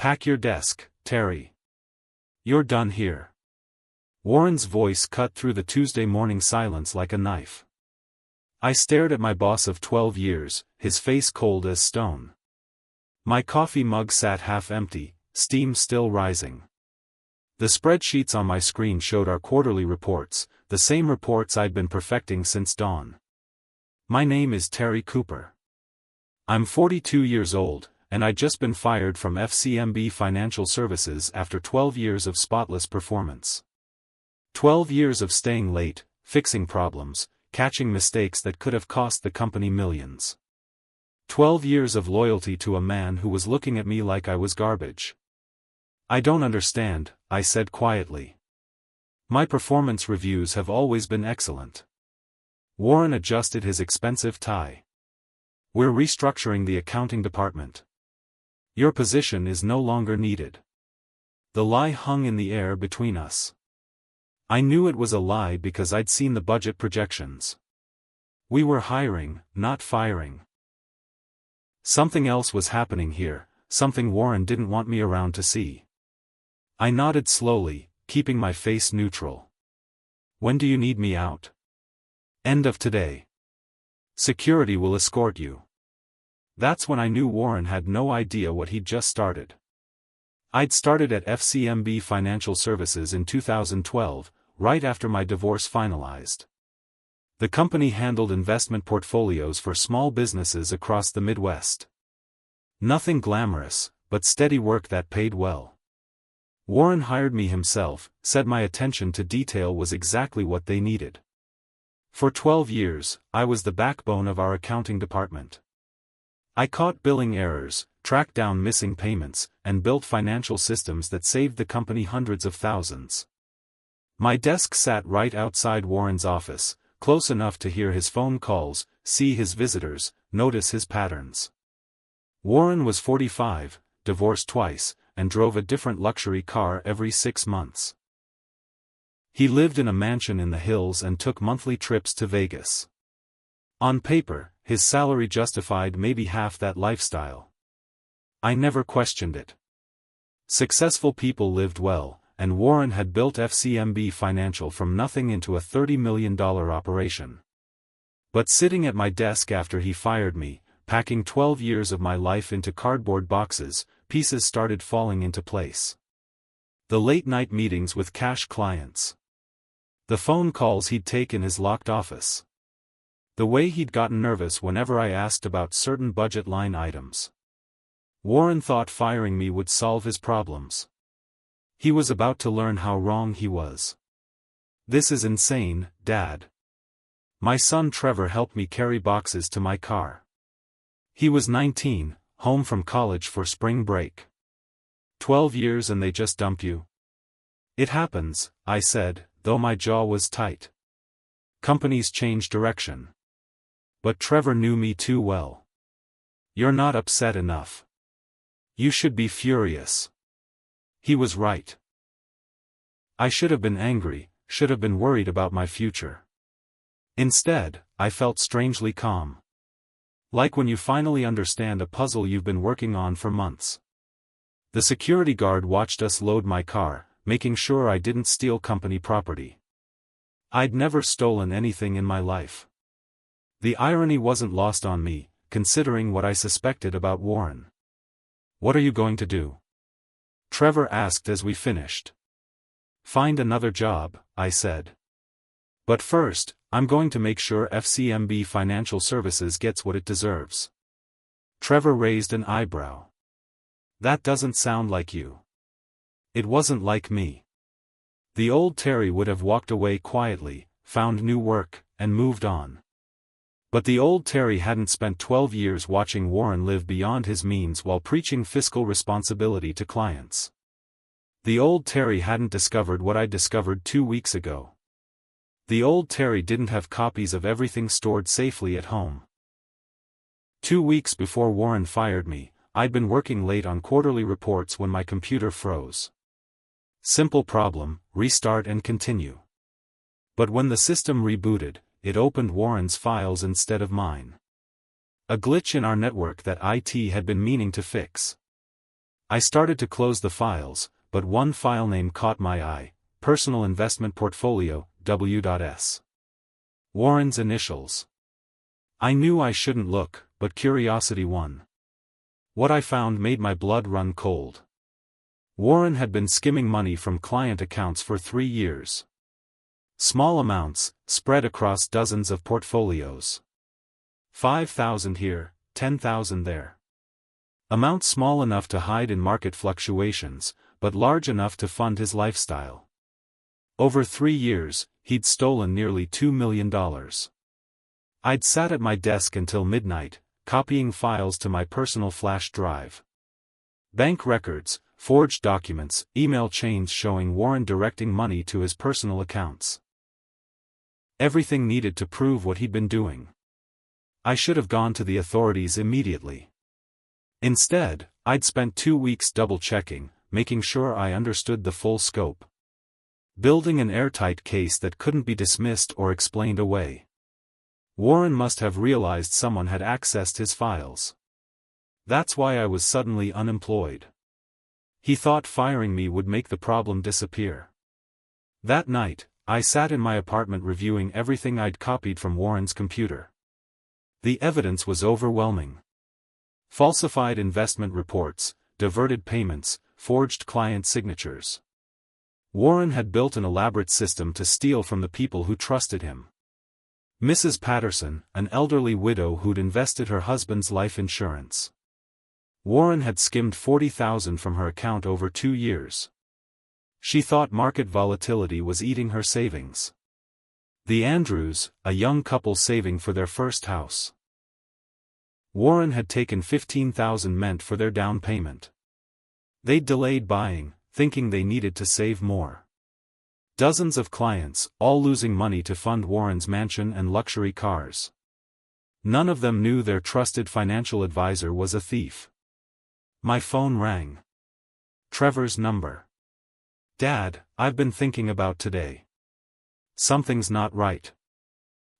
Pack your desk, Terry. You're done here. Warren's voice cut through the Tuesday morning silence like a knife. I stared at my boss of 12 years, his face cold as stone. My coffee mug sat half empty, steam still rising. The spreadsheets on my screen showed our quarterly reports, the same reports I'd been perfecting since dawn. My name is Terry Cooper. I'm 42 years old, and I'd just been fired from FCMB Financial Services after 12 years of spotless performance. 12 years of staying late, fixing problems, catching mistakes that could have cost the company millions. 12 years of loyalty to a man who was looking at me like I was garbage. I don't understand, I said quietly. My performance reviews have always been excellent. Warren adjusted his expensive tie. We're restructuring the accounting department. Your position is no longer needed. The lie hung in the air between us. I knew it was a lie because I'd seen the budget projections. We were hiring, not firing. Something else was happening here, something Warren didn't want me around to see. I nodded slowly, keeping my face neutral. When do you need me out? End of today. Security will escort you. That's when I knew Warren had no idea what he'd just started. I'd started at FCMB Financial Services in 2012, right after my divorce finalized. The company handled investment portfolios for small businesses across the Midwest. Nothing glamorous, but steady work that paid well. Warren hired me himself, said my attention to detail was exactly what they needed. For 12 years, I was the backbone of our accounting department. I caught billing errors, tracked down missing payments, and built financial systems that saved the company hundreds of thousands. My desk sat right outside Warren's office, close enough to hear his phone calls, see his visitors, notice his patterns. Warren was 45, divorced twice, and drove a different luxury car every 6 months. He lived in a mansion in the hills and took monthly trips to Vegas. On paper, his salary justified maybe half that lifestyle. I never questioned it. Successful people lived well, and Warren had built FCMB Financial from nothing into a $30 million operation. But sitting at my desk after he fired me, packing 12 years of my life into cardboard boxes, pieces started falling into place. The late-night meetings with cash clients. The phone calls he'd take in his locked office. The way he'd gotten nervous whenever I asked about certain budget line items. Warren thought firing me would solve his problems. He was about to learn how wrong he was. This is insane, Dad. My son Trevor helped me carry boxes to my car. He was 19, home from college for spring break. 12 years and they just dumped you? It happens, I said, though my jaw was tight. Companies change direction. But Trevor knew me too well. You're not upset enough. You should be furious. He was right. I should have been angry, should have been worried about my future. Instead, I felt strangely calm. Like when you finally understand a puzzle you've been working on for months. The security guard watched us load my car, making sure I didn't steal company property. I'd never stolen anything in my life. The irony wasn't lost on me, considering what I suspected about Warren. What are you going to do? Trevor asked as we finished. Find another job, I said. But first, I'm going to make sure FCMB Financial Services gets what it deserves. Trevor raised an eyebrow. That doesn't sound like you. It wasn't like me. The old Terry would have walked away quietly, found new work, and moved on. But the old Terry hadn't spent 12 years watching Warren live beyond his means while preaching fiscal responsibility to clients. The old Terry hadn't discovered what I discovered 2 weeks ago. The old Terry didn't have copies of everything stored safely at home. 2 weeks before Warren fired me, I'd been working late on quarterly reports when my computer froze. Simple problem, restart and continue. But when the system rebooted, it opened Warren's files instead of mine. A glitch in our network that IT had been meaning to fix. I started to close the files, but one file name caught my eye: Personal Investment Portfolio, W.S. Warren's initials. I knew I shouldn't look, but curiosity won. What I found made my blood run cold. Warren had been skimming money from client accounts for 3 years. Small amounts, spread across dozens of portfolios. 5,000 here, 10,000 there. Amounts small enough to hide in market fluctuations, but large enough to fund his lifestyle. Over 3 years, he'd stolen nearly $2 million. I'd sat at my desk until midnight, copying files to my personal flash drive. Bank records, forged documents, email chains showing Warren directing money to his personal accounts. Everything needed to prove what he'd been doing. I should have gone to the authorities immediately. Instead, I'd spent 2 weeks double-checking, making sure I understood the full scope. Building an airtight case that couldn't be dismissed or explained away. Warren must have realized someone had accessed his files. That's why I was suddenly unemployed. He thought firing me would make the problem disappear. That night, I sat in my apartment reviewing everything I'd copied from Warren's computer. The evidence was overwhelming. Falsified investment reports, diverted payments, forged client signatures. Warren had built an elaborate system to steal from the people who trusted him. Mrs. Patterson, an elderly widow who'd invested her husband's life insurance. Warren had skimmed $40,000 from her account over 2 years. She thought market volatility was eating her savings. The Andrews, a young couple saving for their first house. Warren had taken $15,000 meant for their down payment. They'd delayed buying, thinking they needed to save more. Dozens of clients, all losing money to fund Warren's mansion and luxury cars. None of them knew their trusted financial advisor was a thief. My phone rang. Trevor's number. "Dad, I've been thinking about today. Something's not right."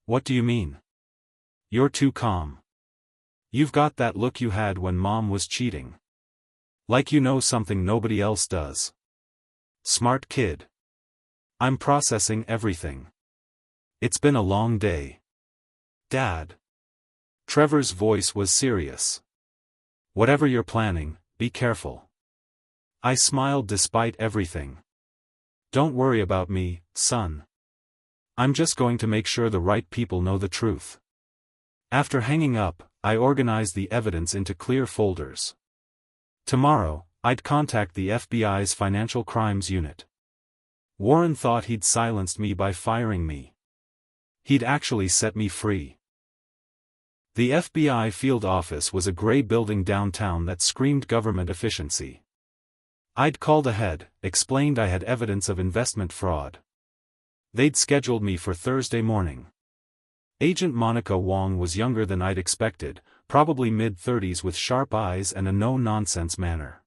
"What do you mean?" "You're too calm. You've got that look you had when Mom was cheating. Like you know something nobody else does." "Smart kid. I'm processing everything. It's been a long day." "Dad." Trevor's voice was serious. "Whatever you're planning, be careful." I smiled despite everything. "Don't worry about me, son. I'm just going to make sure the right people know the truth." After hanging up, I organized the evidence into clear folders. Tomorrow, I'd contact the FBI's Financial Crimes Unit. Warren thought he'd silenced me by firing me. He'd actually set me free. The FBI field office was a gray building downtown that screamed government efficiency. I'd called ahead, explained I had evidence of investment fraud. They'd scheduled me for Thursday morning. Agent Monica Wong was younger than I'd expected, probably mid-30s with sharp eyes and a no-nonsense manner.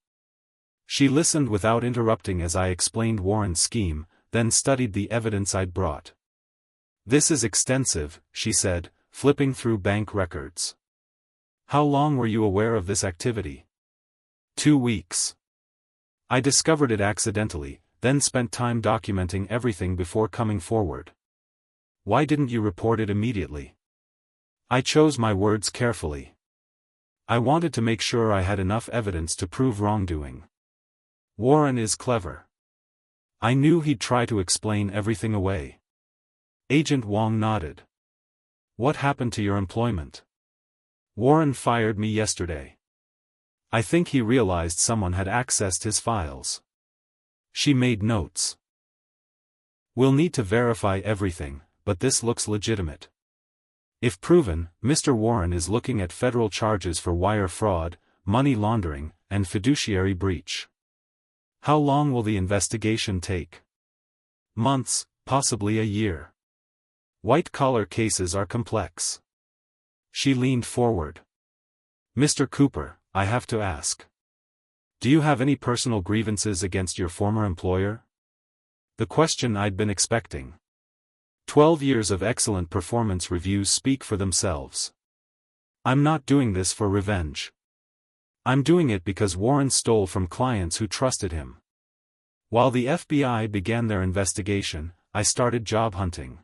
She listened without interrupting as I explained Warren's scheme, then studied the evidence I'd brought. "This is extensive," she said, flipping through bank records. "How long were you aware of this activity?" 2 weeks. I discovered it accidentally, then spent time documenting everything before coming forward. "Why didn't you report it immediately?" I chose my words carefully. I wanted to make sure I had enough evidence to prove wrongdoing. Warren is clever. I knew he'd try to explain everything away. Agent Wong nodded. "What happened to your employment?" "Warren fired me yesterday. I think he realized someone had accessed his files." She made notes. "We'll need to verify everything, but this looks legitimate. If proven, Mr. Warren is looking at federal charges for wire fraud, money laundering, and fiduciary breach." "How long will the investigation take?" "Months, possibly a year. White-collar cases are complex." She leaned forward. "Mr. Cooper, I have to ask. Do you have any personal grievances against your former employer?" The question I'd been expecting. 12 years of excellent performance reviews speak for themselves. "I'm not doing this for revenge. I'm doing it because Warren stole from clients who trusted him. While the FBI began their investigation, I started job hunting.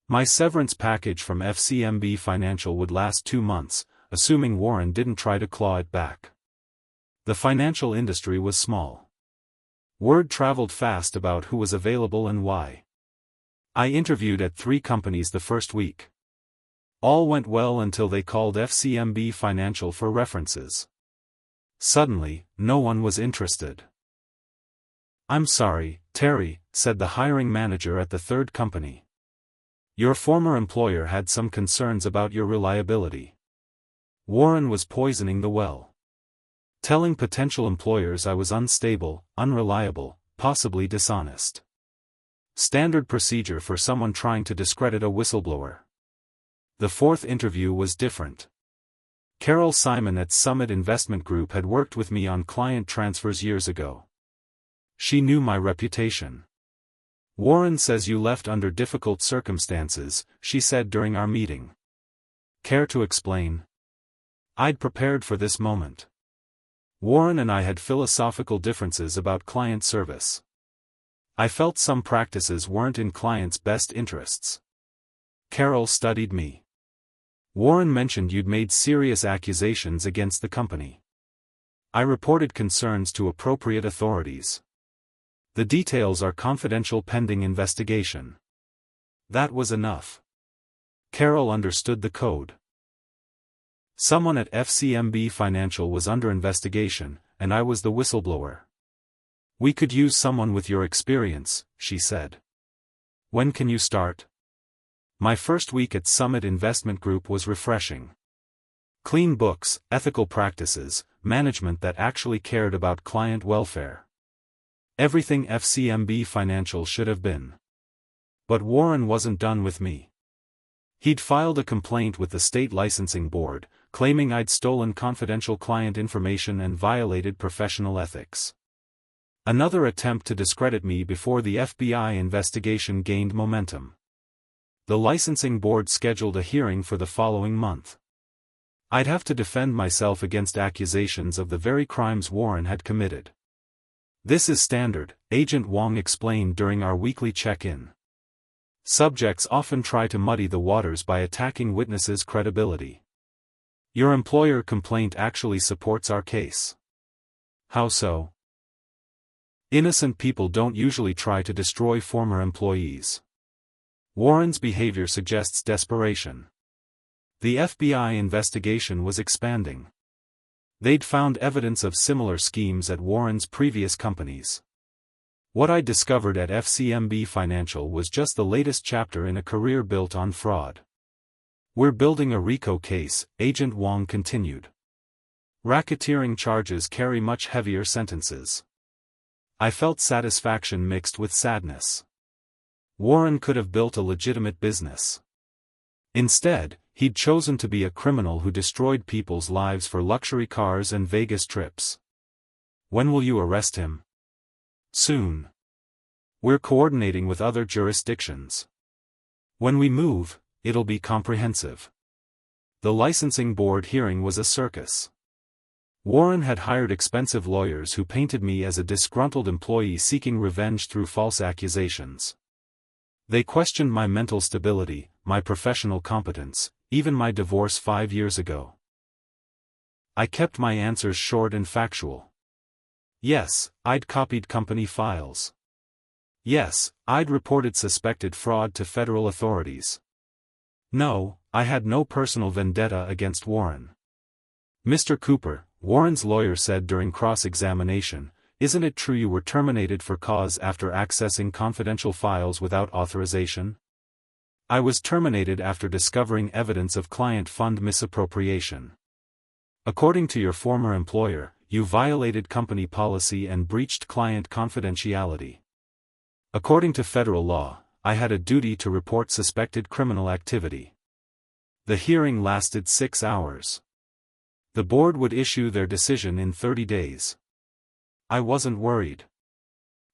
My severance package from FCMB Financial would last 2 months, assuming Warren didn't try to claw it back. The financial industry was small. Word traveled fast about who was available and why. I interviewed at 3 companies the first week. All went well until they called FCMB Financial for references. Suddenly, no one was interested. "I'm sorry, Terry," said the hiring manager at the 3rd company. "Your former employer had some concerns about your reliability. Warren was poisoning the well. Telling potential employers I was unstable, unreliable, possibly dishonest. Standard procedure for someone trying to discredit a whistleblower." The 4th interview was different. Carol Simon at Summit Investment Group had worked with me on client transfers years ago. She knew my reputation. "Warren says you left under difficult circumstances," she said during our meeting. "Care to explain?" I'd prepared for this moment. Warren and I had philosophical differences about client service. I felt some practices weren't in clients' best interests. Carol studied me. "Warren mentioned you'd made serious accusations against the company. I reported concerns to appropriate authorities. The details are confidential pending investigation." That was enough. Carol understood the code. Someone at FCMB Financial was under investigation, and I was the whistleblower. "We could use someone with your experience," she said. "When can you start?" My first week at Summit Investment Group was refreshing. Clean books, ethical practices, management that actually cared about client welfare. Everything FCMB Financial should have been. But Warren wasn't done with me. He'd filed a complaint with the state licensing board, claiming I'd stolen confidential client information and violated professional ethics. Another attempt to discredit me before the FBI investigation gained momentum. The licensing board scheduled a hearing for the following month. I'd have to defend myself against accusations of the very crimes Warren had committed. "This is standard," Agent Wong explained during our weekly check-in. "Subjects often try to muddy the waters by attacking witnesses' credibility. Your employer complaint actually supports our case." "How so?" "Innocent people don't usually try to destroy former employees. Warren's behavior suggests desperation." The FBI investigation was expanding. They'd found evidence of similar schemes at Warren's previous companies. What I discovered at FCMB Financial was just the latest chapter in a career built on fraud. "We're building a RICO case," Agent Wong continued. "Racketeering charges carry much heavier sentences." I felt satisfaction mixed with sadness. Warren could have built a legitimate business. Instead, he'd chosen to be a criminal who destroyed people's lives for luxury cars and Vegas trips. "When will you arrest him?" "Soon. We're coordinating with other jurisdictions. When we move, it'll be comprehensive." The licensing board hearing was a circus. Warren had hired expensive lawyers who painted me as a disgruntled employee seeking revenge through false accusations. They questioned my mental stability, my professional competence, even my divorce 5 years ago. I kept my answers short and factual. Yes, I'd copied company files. Yes, I'd reported suspected fraud to federal authorities. No, I had no personal vendetta against Warren. "Mr. Cooper," Warren's lawyer said during cross-examination, "isn't it true you were terminated for cause after accessing confidential files without authorization?" "I was terminated after discovering evidence of client fund misappropriation. According to your former employer, you violated company policy and breached client confidentiality. According to federal law, I had a duty to report suspected criminal activity." The hearing lasted 6 hours. The board would issue their decision in 30 days. I wasn't worried.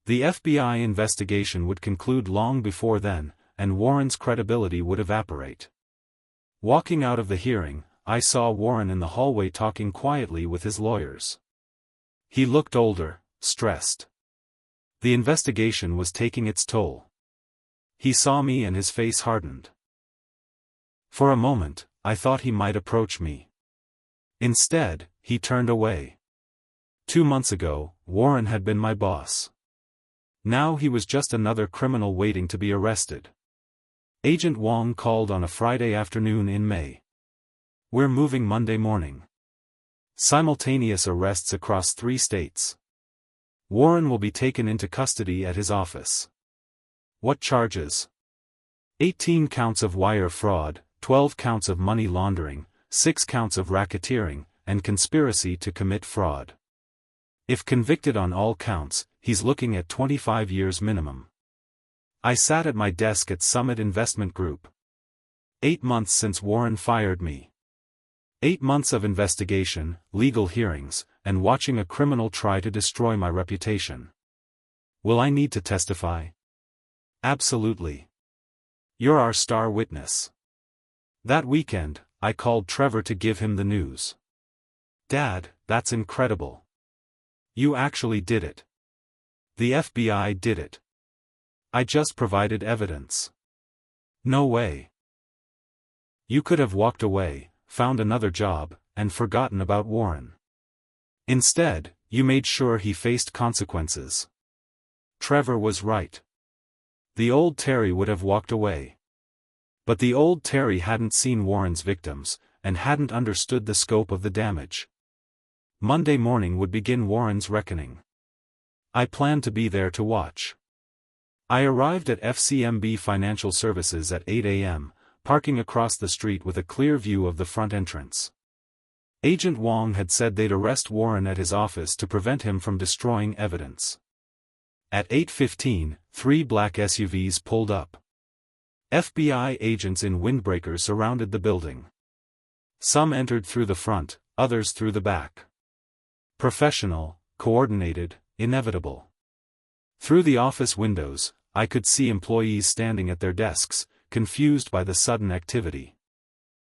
The FBI investigation would conclude long before then, and Warren's credibility would evaporate. Walking out of the hearing, I saw Warren in the hallway talking quietly with his lawyers. He looked older, stressed. The investigation was taking its toll. He saw me and his face hardened. For a moment, I thought he might approach me. Instead, he turned away. 2 months ago, Warren had been my boss. Now he was just another criminal waiting to be arrested. Agent Wong called on a Friday afternoon in May. We're moving Monday morning. Simultaneous arrests across 3 states. Warren will be taken into custody at his office. What charges? 18 counts of wire fraud, 12 counts of money laundering, 6 counts of racketeering, and conspiracy to commit fraud. If convicted on all counts, he's looking at 25 years minimum. I sat at my desk at Summit Investment Group. 8 months since Warren fired me. 8 months of investigation, legal hearings, and watching a criminal try to destroy my reputation. Will I need to testify? Absolutely. You're our star witness. That weekend, I called Trevor to give him the news. Dad, that's incredible. You actually did it. The FBI did it. I just provided evidence. No way. You could have walked away, found another job, and forgotten about Warren. Instead, you made sure he faced consequences. Trevor was right. The old Terry would have walked away. But the old Terry hadn't seen Warren's victims, and hadn't understood the scope of the damage. Monday morning would begin Warren's reckoning. I planned to be there to watch. I arrived at FCMB Financial Services at 8 a.m., parking across the street with a clear view of the front entrance. Agent Wong had said they'd arrest Warren at his office to prevent him from destroying evidence. At 8:15, 3 black SUVs pulled up. FBI agents in windbreakers surrounded the building. Some entered through the front, others through the back. Professional, coordinated, inevitable. Through the office windows, I could see employees standing at their desks, confused by the sudden activity.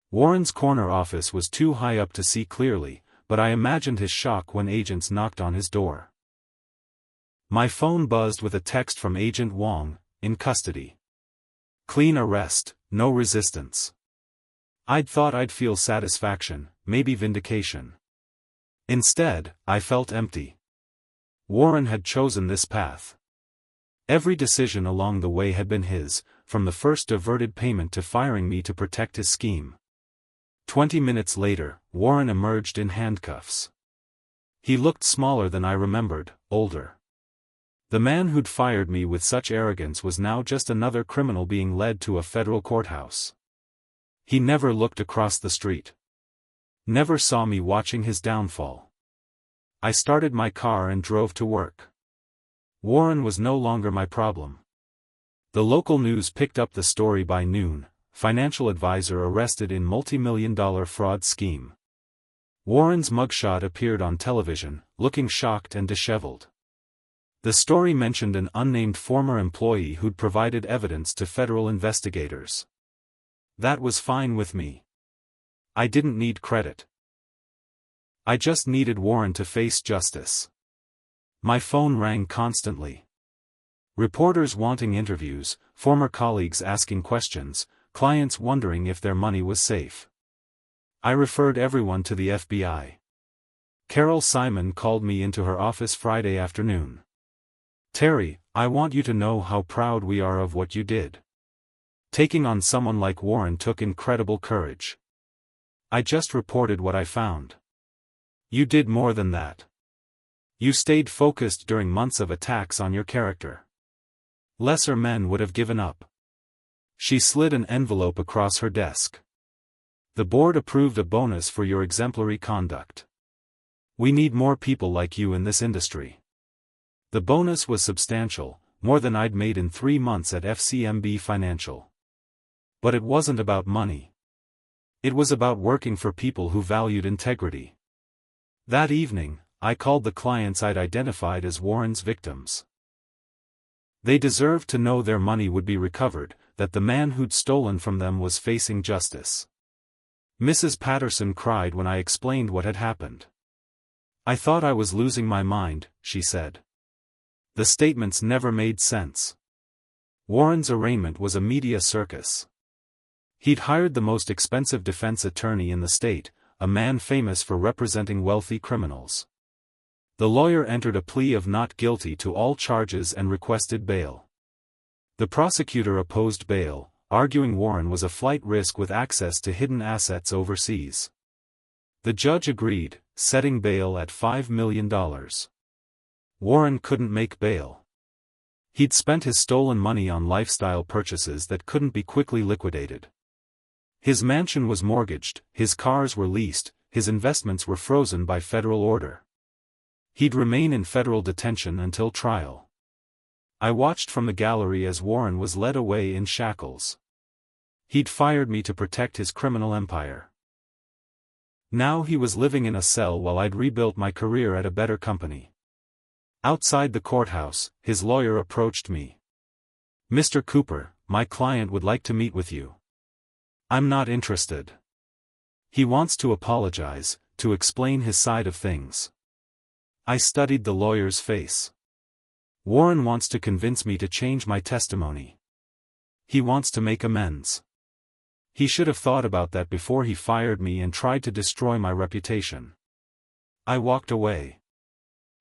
Warren's corner office was too high up to see clearly, but I imagined his shock when agents knocked on his door. My phone buzzed with a text from Agent Wong, in custody. Clean arrest, no resistance. I'd thought I'd feel satisfaction, maybe vindication. Instead, I felt empty. Warren had chosen this path. Every decision along the way had been his, from the first diverted payment to firing me to protect his scheme. 20 minutes later, Warren emerged in handcuffs. He looked smaller than I remembered, older. The man who'd fired me with such arrogance was now just another criminal being led to a federal courthouse. He never looked across the street. Never saw me watching his downfall. I started my car and drove to work. Warren was no longer my problem. The local news picked up the story by noon: financial advisor arrested in multi-million-dollar fraud scheme. Warren's mugshot appeared on television, looking shocked and disheveled. The story mentioned an unnamed former employee who'd provided evidence to federal investigators. That was fine with me. I didn't need credit. I just needed Warren to face justice. My phone rang constantly. Reporters wanting interviews, former colleagues asking questions, clients wondering if their money was safe. I referred everyone to the FBI. Carol Simon called me into her office Friday afternoon. "Terry, I want you to know how proud we are of what you did. Taking on someone like Warren took incredible courage. I just reported what I found. You did more than that. You stayed focused during months of attacks on your character. Lesser men would have given up." She slid an envelope across her desk. "The board approved a bonus for your exemplary conduct. We need more people like you in this industry." The bonus was substantial, more than I'd made in 3 months at FCMB Financial. But it wasn't about money. It was about working for people who valued integrity. That evening, I called the clients I'd identified as Warren's victims. They deserved to know their money would be recovered, that the man who'd stolen from them was facing justice. Mrs. Patterson cried when I explained what had happened. I thought I was losing my mind, she said. The statements never made sense. Warren's arraignment was a media circus. He'd hired the most expensive defense attorney in the state, a man famous for representing wealthy criminals. The lawyer entered a plea of not guilty to all charges and requested bail. The prosecutor opposed bail, arguing Warren was a flight risk with access to hidden assets overseas. The judge agreed, setting bail at $5 million. Warren couldn't make bail. He'd spent his stolen money on lifestyle purchases that couldn't be quickly liquidated. His mansion was mortgaged, his cars were leased, his investments were frozen by federal order. He'd remain in federal detention until trial. I watched from the gallery as Warren was led away in shackles. He'd fired me to protect his criminal empire. Now he was living in a cell while I'd rebuilt my career at a better company. Outside the courthouse, his lawyer approached me. "Mr. Cooper, my client would like to meet with you." "I'm not interested. He wants to apologize, to explain his side of things." I studied the lawyer's face. "Warren wants to convince me to change my testimony. He wants to make amends. He should have thought about that before he fired me and tried to destroy my reputation." I walked away.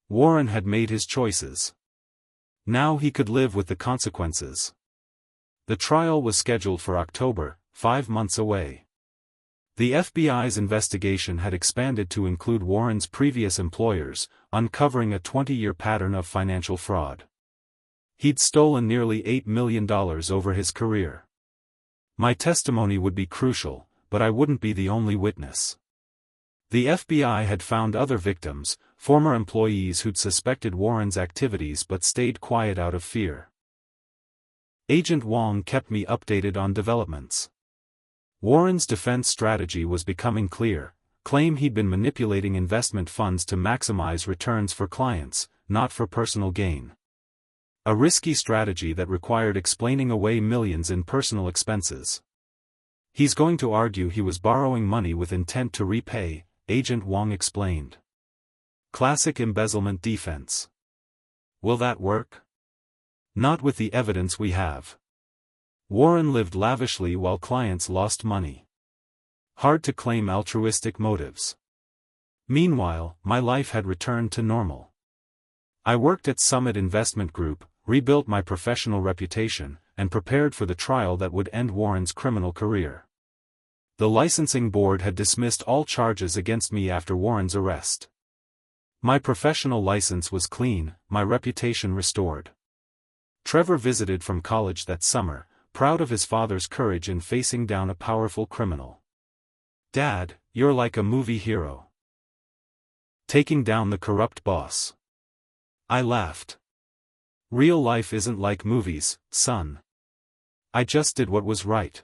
Warren had made his choices. Now he could live with the consequences. The trial was scheduled for October, 5 months away. The FBI's investigation had expanded to include Warren's previous employers, uncovering a 20-year pattern of financial fraud. He'd stolen nearly $8 million over his career. My testimony would be crucial, but I wouldn't be the only witness. The FBI had found other victims, former employees who'd suspected Warren's activities but stayed quiet out of fear. Agent Wong kept me updated on developments. Warren's defense strategy was becoming clear: claim he'd been manipulating investment funds to maximize returns for clients, not for personal gain. A risky strategy that required explaining away millions in personal expenses. "He's going to argue he was borrowing money with intent to repay," Agent Wong explained. Classic embezzlement defense. Will that work? Not with the evidence we have. Warren lived lavishly while clients lost money. Hard to claim altruistic motives. Meanwhile, my life had returned to normal. I worked at Summit Investment Group, rebuilt my professional reputation, and prepared for the trial that would end Warren's criminal career. The licensing board had dismissed all charges against me after Warren's arrest. My professional license was clean, my reputation restored. Trevor visited from college that summer, proud of his father's courage in facing down a powerful criminal. "Dad, you're like a movie hero. Taking down the corrupt boss." I laughed. "Real life isn't like movies, son. I just did what was right."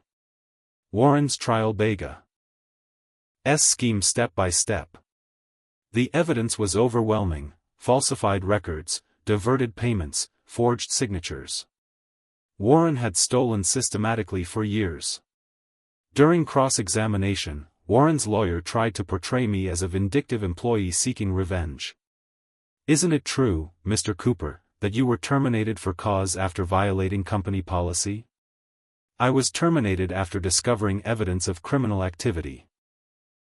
Warren's trial Bega's scheme step by step. The evidence was overwhelming: falsified records, diverted payments, forged signatures. Warren had stolen systematically for years. During cross-examination, Warren's lawyer tried to portray me as a vindictive employee seeking revenge. "Isn't it true, Mr. Cooper, that you were terminated for cause after violating company policy?" "I was terminated after discovering evidence of criminal activity."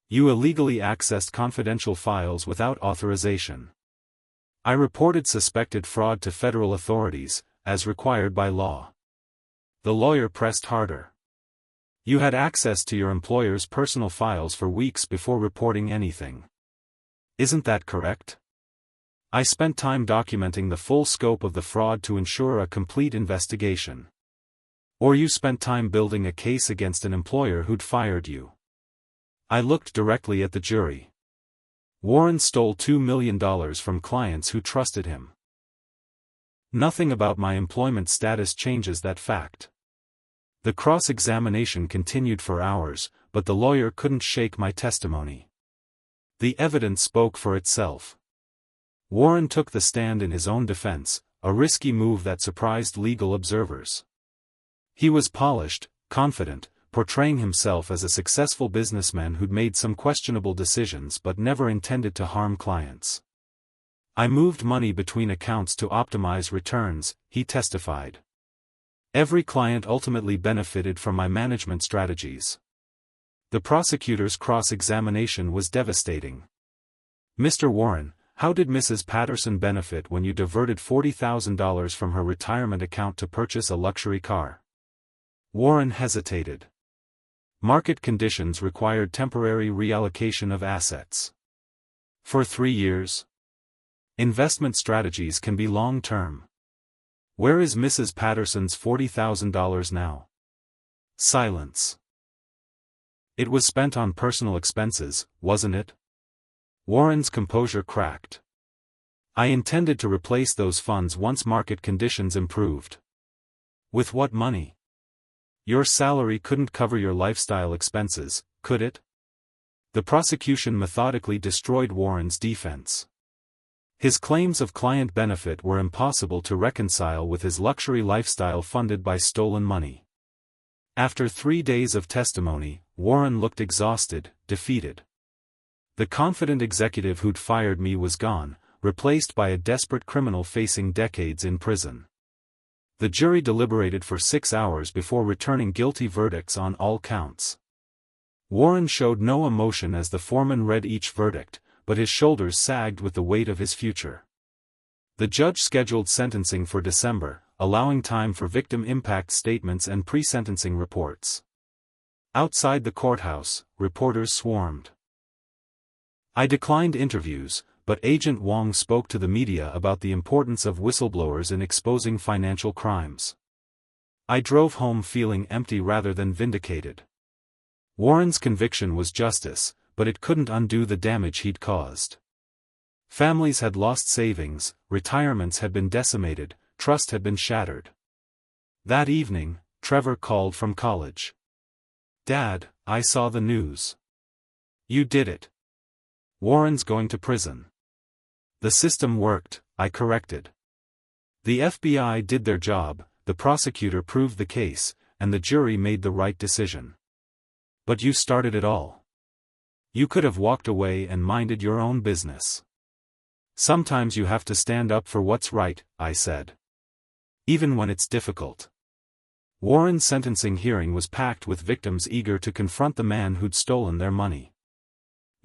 "You illegally accessed confidential files without authorization." "I reported suspected fraud to federal authorities, as required by law." The lawyer pressed harder. "You had access to your employer's personal files for weeks before reporting anything. Isn't that correct?" "I spent time documenting the full scope of the fraud to ensure a complete investigation." "Or you spent time building a case against an employer who'd fired you." I looked directly at the jury. Warren stole $2 million from clients who trusted him. Nothing about my employment status changes that fact. The cross-examination continued for hours, but the lawyer couldn't shake my testimony. The evidence spoke for itself. Warren took the stand in his own defense, a risky move that surprised legal observers. He was polished, confident, portraying himself as a successful businessman who'd made some questionable decisions but never intended to harm clients. "I moved money between accounts to optimize returns," he testified. "Every client ultimately benefited from my management strategies." The prosecutor's cross-examination was devastating. "Mr. Warren, how did Mrs. Patterson benefit when you diverted $40,000 from her retirement account to purchase a luxury car?" Warren hesitated. "Market conditions required temporary reallocation of assets. For 3 years. Investment strategies can be long-term." "Where is Mrs. Patterson's $40,000 now?" Silence. "It was spent on personal expenses, wasn't it?" Warren's composure cracked. "I intended to replace those funds once market conditions improved." "With what money? Your salary couldn't cover your lifestyle expenses, could it?" The prosecution methodically destroyed Warren's defense. His claims of client benefit were impossible to reconcile with his luxury lifestyle funded by stolen money. After 3 days of testimony, Warren looked exhausted, defeated. The confident executive who'd fired me was gone, replaced by a desperate criminal facing decades in prison. The jury deliberated for 6 hours before returning guilty verdicts on all counts. Warren showed no emotion as the foreman read each verdict, but his shoulders sagged with the weight of his future. The judge scheduled sentencing for December, allowing time for victim impact statements and pre-sentencing reports. Outside the courthouse, reporters swarmed. I declined interviews, but Agent Wong spoke to the media about the importance of whistleblowers in exposing financial crimes. I drove home feeling empty rather than vindicated. Warren's conviction was justice, but it couldn't undo the damage he'd caused. Families had lost savings, retirements had been decimated, trust had been shattered. That evening, Trevor called from college. "Dad, I saw the news." "You did it. Warren's going to prison." "The system worked," I corrected. "The FBI did their job, the prosecutor proved the case, and the jury made the right decision. But you started it all. You could have walked away and minded your own business." "Sometimes you have to stand up for what's right," I said. "Even when it's difficult." Warren's sentencing hearing was packed with victims eager to confront the man who'd stolen their money.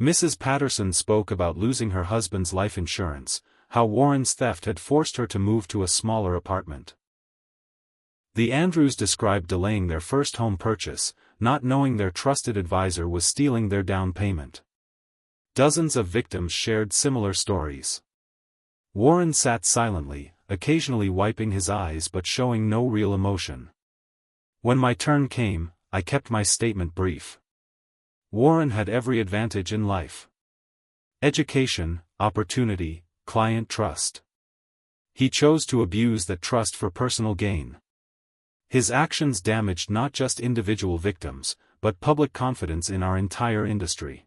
Mrs. Patterson spoke about losing her husband's life insurance, how Warren's theft had forced her to move to a smaller apartment. The Andrews described delaying their first home purchase, not knowing their trusted advisor was stealing their down payment. Dozens of victims shared similar stories. Warren sat silently, occasionally wiping his eyes but showing no real emotion. When my turn came, I kept my statement brief. Warren had every advantage in life. Education, opportunity, client trust. He chose to abuse that trust for personal gain. His actions damaged not just individual victims, but public confidence in our entire industry.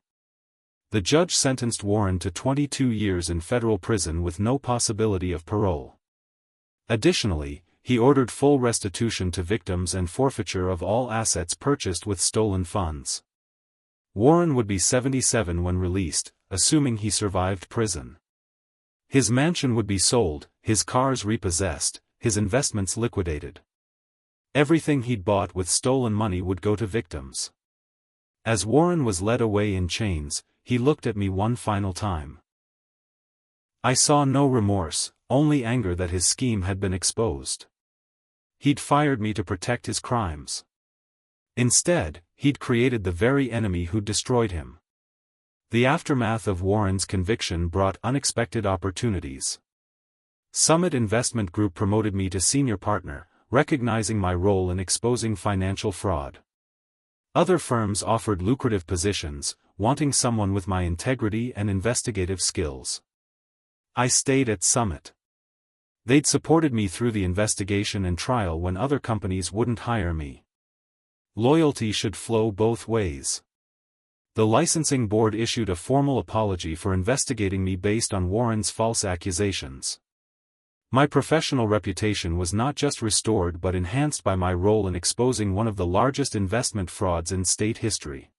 The judge sentenced Warren to 22 years in federal prison with no possibility of parole. Additionally, he ordered full restitution to victims and forfeiture of all assets purchased with stolen funds. Warren would be 77 when released, assuming he survived prison. His mansion would be sold, his cars repossessed, his investments liquidated. Everything he'd bought with stolen money would go to victims. As Warren was led away in chains, he looked at me one final time. I saw no remorse, only anger that his scheme had been exposed. He'd fired me to protect his crimes. Instead, he'd created the very enemy who destroyed him. The aftermath of Warren's conviction brought unexpected opportunities. Summit Investment Group promoted me to senior partner, recognizing my role in exposing financial fraud. Other firms offered lucrative positions, wanting someone with my integrity and investigative skills. I stayed at Summit. They'd supported me through the investigation and trial when other companies wouldn't hire me. Loyalty should flow both ways. The licensing board issued a formal apology for investigating me based on Warren's false accusations. My professional reputation was not just restored but enhanced by my role in exposing one of the largest investment frauds in state history.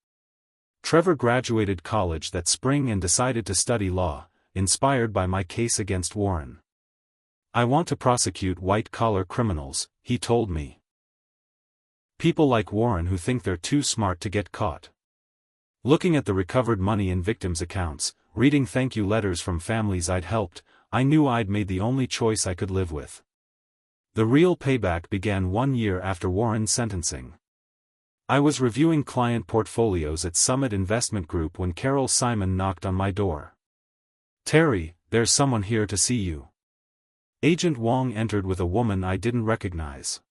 Trevor graduated college that spring and decided to study law, inspired by my case against Warren. "I want to prosecute white-collar criminals," he told me. "People like Warren who think they're too smart to get caught." Looking at the recovered money in victims' accounts, reading thank you letters from families I'd helped, I knew I'd made the only choice I could live with. The real payback began 1 year after Warren's sentencing. I was reviewing client portfolios at Summit Investment Group when Carol Simon knocked on my door. "Terry, there's someone here to see you." Agent Wong entered with a woman I didn't recognize.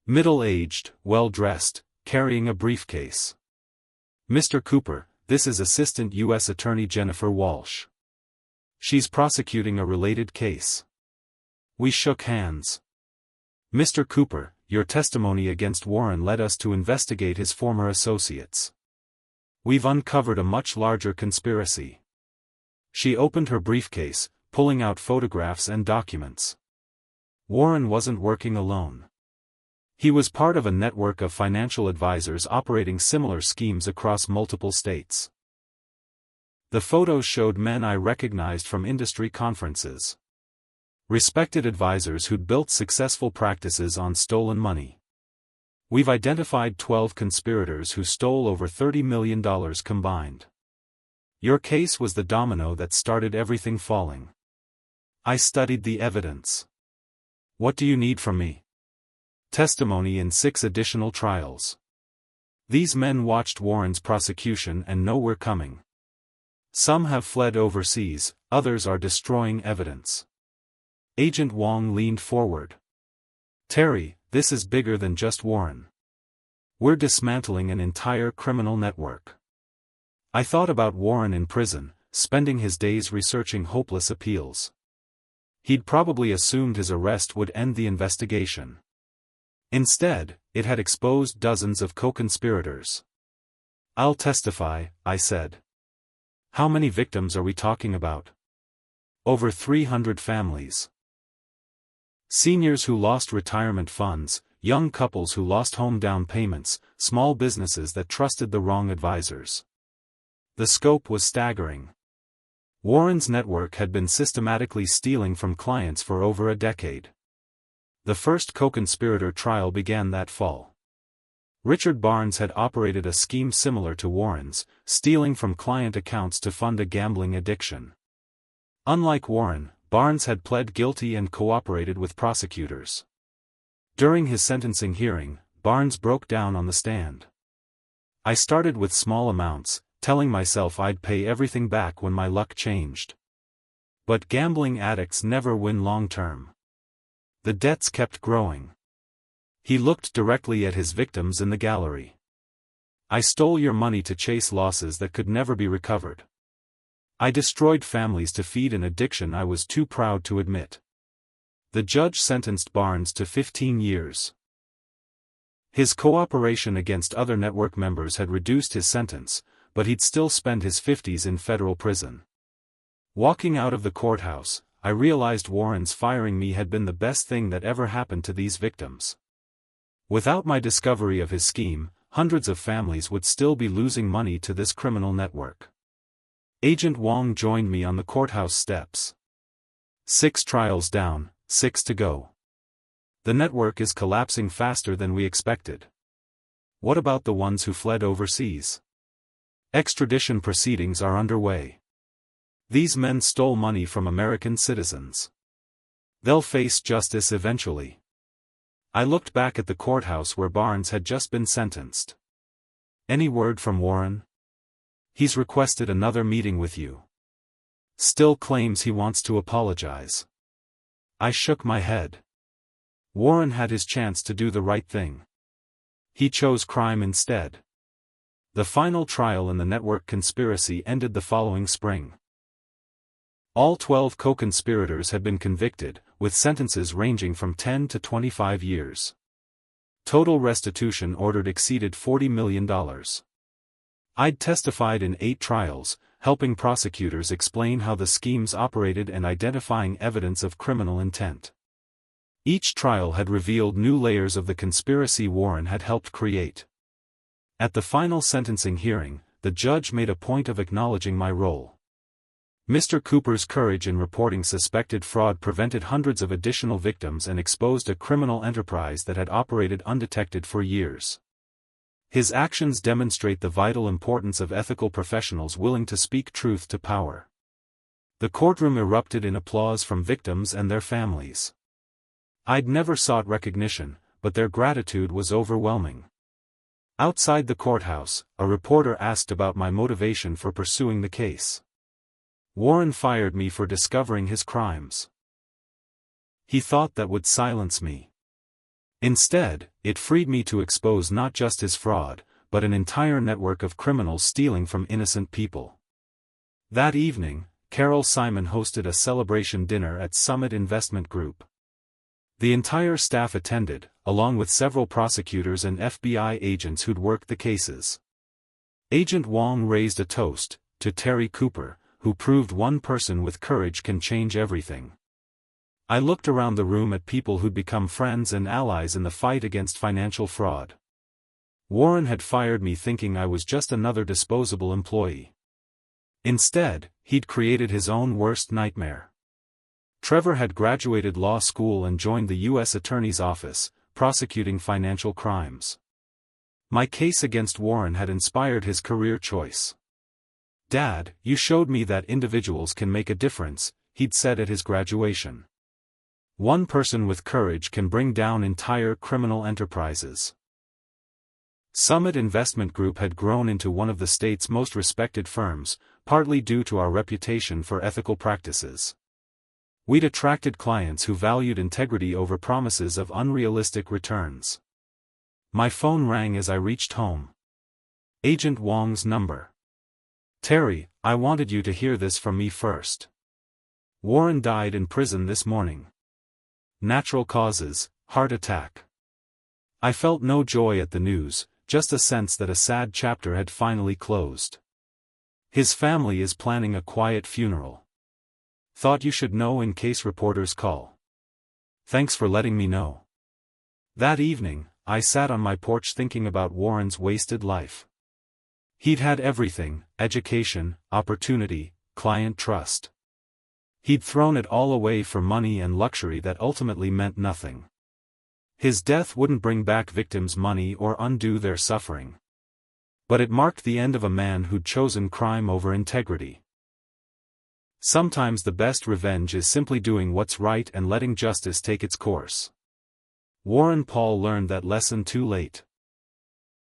Middle-aged, well-dressed, carrying a briefcase. "Mr. Cooper, this is Assistant U.S. Attorney Jennifer Walsh. She's prosecuting a related case." We shook hands. "Mr. Cooper, your testimony against Warren led us to investigate his former associates. We've uncovered a much larger conspiracy." She opened her briefcase, pulling out photographs and documents. Warren wasn't working alone. He was part of a network of financial advisors operating similar schemes across multiple states. The photos showed men I recognized from industry conferences. Respected advisors who'd built successful practices on stolen money. "We've identified 12 conspirators who stole over $30 million combined. Your case was the domino that started everything falling." I studied the evidence. "What do you need from me?" "Testimony in 6 additional trials. These men watched Warren's prosecution and know we're coming. Some have fled overseas, others are destroying evidence." Agent Wong leaned forward. "Terry, this is bigger than just Warren. We're dismantling an entire criminal network." I thought about Warren in prison, spending his days researching hopeless appeals. He'd probably assumed his arrest would end the investigation. Instead, it had exposed dozens of co-conspirators. "I'll testify," I said. "How many victims are we talking about?" "Over 300 families. Seniors who lost retirement funds, young couples who lost home down payments, small businesses that trusted the wrong advisors." The scope was staggering. Warren's network had been systematically stealing from clients for over a decade. The first co-conspirator trial began that fall. Richard Barnes had operated a scheme similar to Warren's, stealing from client accounts to fund a gambling addiction. Unlike Warren, Barnes had pled guilty and cooperated with prosecutors. During his sentencing hearing, Barnes broke down on the stand. "I started with small amounts, telling myself I'd pay everything back when my luck changed. But gambling addicts never win long-term. The debts kept growing." He looked directly at his victims in the gallery. "I stole your money to chase losses that could never be recovered. I destroyed families to feed an addiction I was too proud to admit." The judge sentenced Barnes to 15 years. His cooperation against other network members had reduced his sentence, but he'd still spend his 50s in federal prison. Walking out of the courthouse, I realized Warren's firing me had been the best thing that ever happened to these victims. Without my discovery of his scheme, hundreds of families would still be losing money to this criminal network. Agent Wong joined me on the courthouse steps. 6 trials down, 6 to go. The network is collapsing faster than we expected. What about the ones who fled overseas? Extradition proceedings are underway. These men stole money from American citizens. They'll face justice eventually. I looked back at the courthouse where Barnes had just been sentenced. "Any word from Warren?" "He's requested another meeting with you. Still claims he wants to apologize." I shook my head. Warren had his chance to do the right thing. He chose crime instead. The final trial in the network conspiracy ended the following spring. All 12 co-conspirators had been convicted, with sentences ranging from 10 to 25 years. Total restitution ordered exceeded $40 million. I'd testified in 8 trials, helping prosecutors explain how the schemes operated and identifying evidence of criminal intent. Each trial had revealed new layers of the conspiracy Warren had helped create. At the final sentencing hearing, the judge made a point of acknowledging my role. Mr. Cooper's courage in reporting suspected fraud prevented hundreds of additional victims and exposed a criminal enterprise that had operated undetected for years. His actions demonstrate the vital importance of ethical professionals willing to speak truth to power. The courtroom erupted in applause from victims and their families. I'd never sought recognition, but their gratitude was overwhelming. Outside the courthouse, a reporter asked about my motivation for pursuing the case. Warren fired me for discovering his crimes. He thought that would silence me. Instead, it freed me to expose not just his fraud, but an entire network of criminals stealing from innocent people. That evening, Carol Simon hosted a celebration dinner at Summit Investment Group. The entire staff attended, along with several prosecutors and FBI agents who'd worked the cases. Agent Wong raised a toast, to Terry Cooper, who proved one person with courage can change everything. I looked around the room at people who'd become friends and allies in the fight against financial fraud. Warren had fired me thinking I was just another disposable employee. Instead, he'd created his own worst nightmare. Trevor had graduated law school and joined the U.S. Attorney's Office, prosecuting financial crimes. My case against Warren had inspired his career choice. "Dad, you showed me that individuals can make a difference," he'd said at his graduation. "One person with courage can bring down entire criminal enterprises." Summit Investment Group had grown into one of the state's most respected firms, partly due to our reputation for ethical practices. We'd attracted clients who valued integrity over promises of unrealistic returns. My phone rang as I reached home. Agent Wong's number. "Terry, I wanted you to hear this from me first. Warren died in prison this morning. Natural causes, heart attack." I felt no joy at the news, just a sense that a sad chapter had finally closed. "His family is planning a quiet funeral. Thought you should know in case reporters call. Thanks for letting me know." That evening, I sat on my porch thinking about Warren's wasted life. He'd had everything: education, opportunity, client trust. He'd thrown it all away for money and luxury that ultimately meant nothing. His death wouldn't bring back victims' money or undo their suffering. But it marked the end of a man who'd chosen crime over integrity. Sometimes the best revenge is simply doing what's right and letting justice take its course. Warren Paul learned that lesson too late.